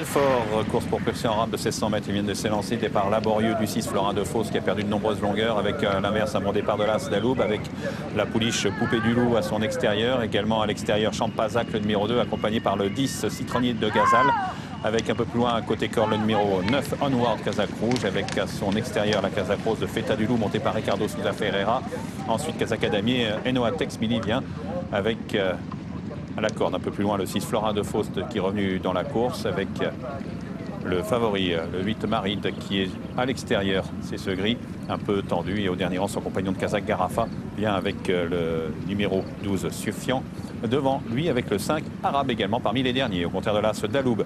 Fort, course pour percer en rame de 1600 mètres. Ils viennent de s'élancer. Départ laborieux du 6 Florin de Fos qui a perdu de nombreuses longueurs avec l'inverse un bon départ de l'As d'Aloub avec la pouliche Poupée du Loup à son extérieur. Également à l'extérieur Champazac le numéro 2 accompagné par le 10 Citronnier de Gazal. Avec un peu plus loin à côté corps le numéro 9 Onward Casac Rouge avec à son extérieur la Casac Rose de Feta du Loup montée par Ricardo Souza Ferreira. Ensuite Casac Adamier Enoa Tex Mili vient avec à la corde un peu plus loin le 6 Florin de Faust qui est revenu dans la course avec le favori, le 8 Maride qui est à l'extérieur. C'est ce gris un peu tendu et au dernier rang son compagnon de Casac Garafa vient avec le numéro 12 Suffiant. Devant lui avec le 5 Arabe également parmi les derniers. Au contraire de l'As Daloub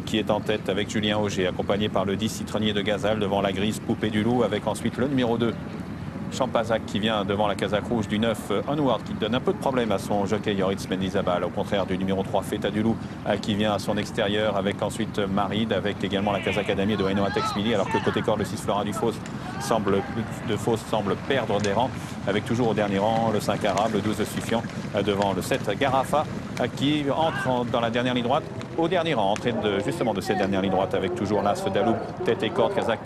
qui est en tête avec Julien Auger accompagné par le 10 Citronnier de Gazal devant la grise Poupée du Loup avec ensuite le numéro 2 Champazac qui vient devant la Casac Rouge du 9 Onward qui donne un peu de problème à son jockey Yoritz Mendizabal. Au contraire du numéro 3 Feta du Loup qui vient à son extérieur avec ensuite Maride avec également la Casac Adamier de Enoa Tex Mili alors que côté corps le 6 Florin du Fos semble perdre des rangs avec toujours au dernier rang le 5 Arabe, le 12 Suffiant devant le 7 Garafa qui entre dans la dernière ligne droite. Au dernier rang, entrée justement de cette dernière ligne droite avec toujours l'As Daloub, tête et corde, Casac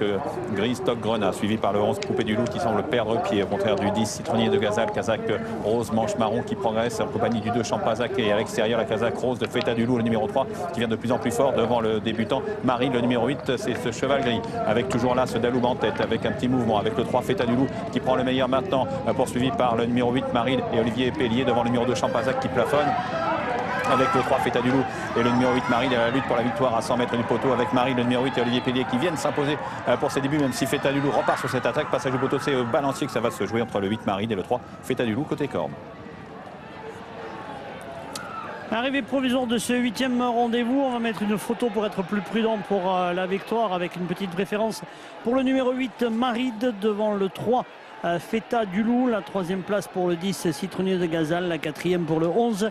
grise, Toc Grenat, suivi par le 11 Poupée du Loup qui semble perdre pied. Au contraire du 10 Citronnier de Gazal, Casac rose, manche marron qui progresse en compagnie du 2 Champazac et à l'extérieur la Casac rose de Feta du Loup, le numéro 3 qui vient de plus en plus fort devant le débutant Marie, le numéro 8, c'est ce cheval gris avec toujours l'As Daloub en tête avec un petit mouvement avec le 3 Feta du Loup qui prend le meilleur maintenant, poursuivi par le numéro 8 Marie et Olivier Pellier devant le numéro 2 Champazac qui plafonne. Avec le 3 Feta du Loup et le numéro 8 Marie à la lutte pour la victoire à 100 mètres du poteau avec Marie, le numéro 8 et Olivier Pellier qui viennent s'imposer pour ses débuts même si Feta du Loup repart sur cette attaque. Passage du poteau, c'est balancier que ça va se jouer entre le 8 Marie et le 3 Feta du Loup côté corde. Arrivée provisoire de ce 8e rendez-vous, on va mettre une photo pour être plus prudent pour la victoire avec une petite préférence pour le numéro 8 Maride devant le 3 Feta du Loup, la 3e place pour le 10 Citronnier de Gazal, la 4e pour le 11